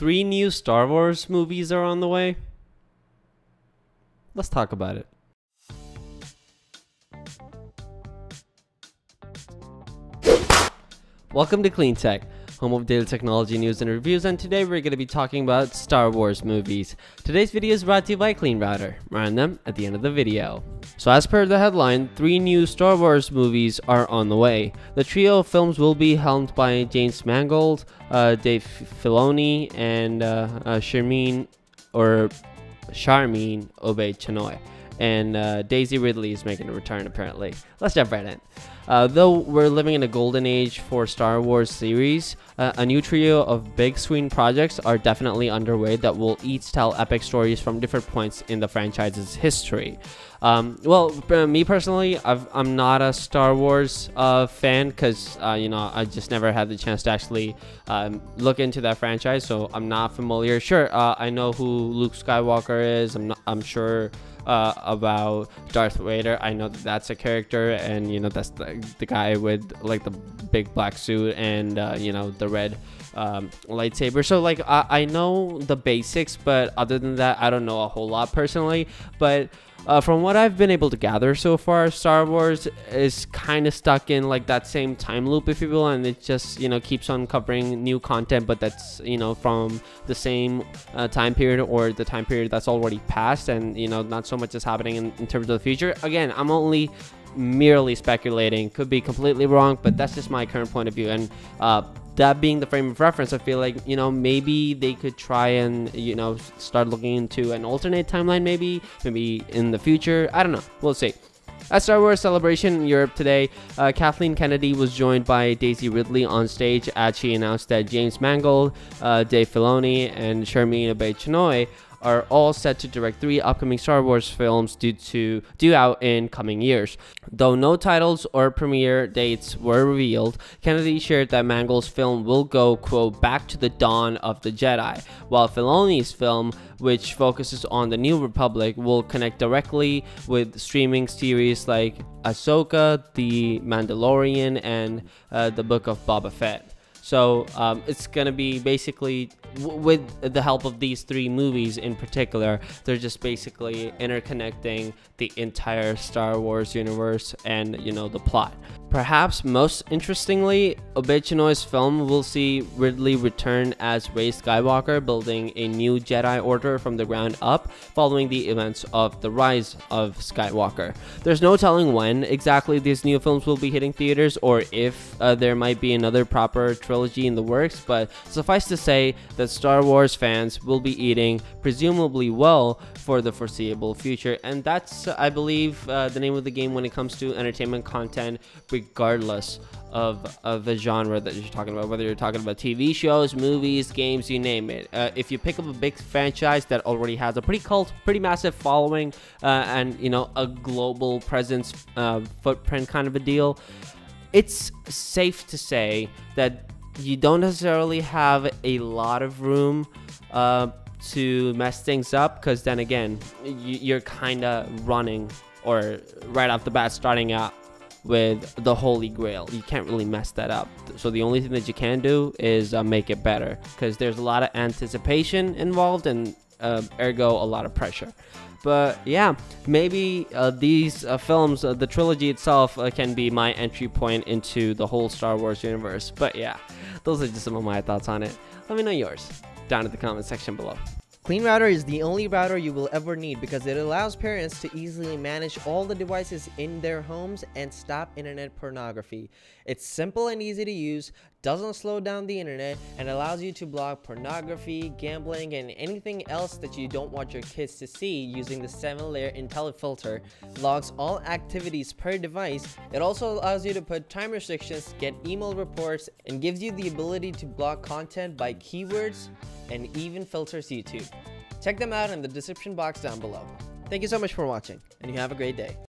3 new Star Wars movies are on the way. Let's talk about it. Welcome to Clean Tech, home of daily technology news and reviews, and today we're going to be talking about Star Wars movies. Today's video is brought to you by Clean Router. More on them at the end of the video. So as per the headline, 3 new Star Wars movies are on the way. The trio of films will be helmed by James Mangold, Dave Filoni, and Sharmeen Obaid-Chinoy. And Daisy Ridley is making a return, apparently. Let's jump right in. Though we're living in a golden age for Star Wars series, a new trio of big screen projects are definitely underway that will each tell epic stories from different points in the franchise's history. Me personally, I'm not a Star Wars fan because I just never had the chance to actually look into that franchise, so I'm not familiar. Sure, I know who Luke Skywalker is. I'm sure about Darth Vader. I know that's a character, and that's the guy with like the big black suit and the red lightsaber. So like I know the basics, but other than that, I don't know a whole lot personally. But from what I've been able to gather so far, Star Wars is kind of stuck in like that same time loop, if you will, and it just keeps on covering new content, but that's from the same time period or the time period that's already passed, and not so much is happening in terms of the future. Again, I'm only merely speculating, could be completely wrong, but that's just my current point of view. And that being the frame of reference, I feel like maybe they could try and start looking into an alternate timeline, maybe in the future. I don't know, we'll see. At Star Wars Celebration in Europe today, Kathleen Kennedy was joined by Daisy Ridley on stage as she announced that James Mangold, Dave Filoni, and Sharmeen Obaid-Chinoy are all set to direct 3 upcoming Star Wars films due out in coming years. Though no titles or premiere dates were revealed, Kennedy shared that Mangold's film will go, quote, back to the dawn of the Jedi, while Filoni's film, which focuses on the New Republic, will connect directly with streaming series like Ahsoka, The Mandalorian, and the Book of Boba Fett. So it's going to be basically, with the help of these 3 movies in particular, they're just basically interconnecting the entire Star Wars universe and, the plot. Perhaps most interestingly, Obaid-Chinoy's film will see Ridley return as Rey Skywalker, building a new Jedi Order from the ground up following the events of The Rise of Skywalker. There's no telling when exactly these new films will be hitting theaters, or if there might be another proper trilogy in the works, but suffice to say that Star Wars fans will be eating presumably well for the foreseeable future, and that's, I believe, the name of the game when it comes to entertainment content, regardless of the genre that you're talking about, whether you're talking about TV shows, movies, games, you name it. If you pick up a big franchise that already has a pretty massive following, and a global presence, footprint kind of a deal, it's safe to say that you don't necessarily have a lot of room to mess things up, because then again, you're kind of running, or right off the bat starting out with the Holy Grail. You can't really mess that up. So the only thing that you can do is make it better, because there's a lot of anticipation involved, and ergo a lot of pressure. But yeah, maybe these films, the trilogy itself, can be my entry point into the whole Star Wars universe. But yeah, those are just some of my thoughts on it. Let me know yours down in the comment section below. Clean Router is the only router you will ever need because it allows parents to easily manage all the devices in their homes and stop internet pornography. It's simple and easy to use, doesn't slow down the internet, and allows you to block pornography, gambling, and anything else that you don't want your kids to see using the 7-layer IntelliFilter. Logs all activities per device. It also allows you to put time restrictions, get email reports, and gives you the ability to block content by keywords, and even filters YouTube. Check them out in the description box down below. Thank you so much for watching, and you have a great day.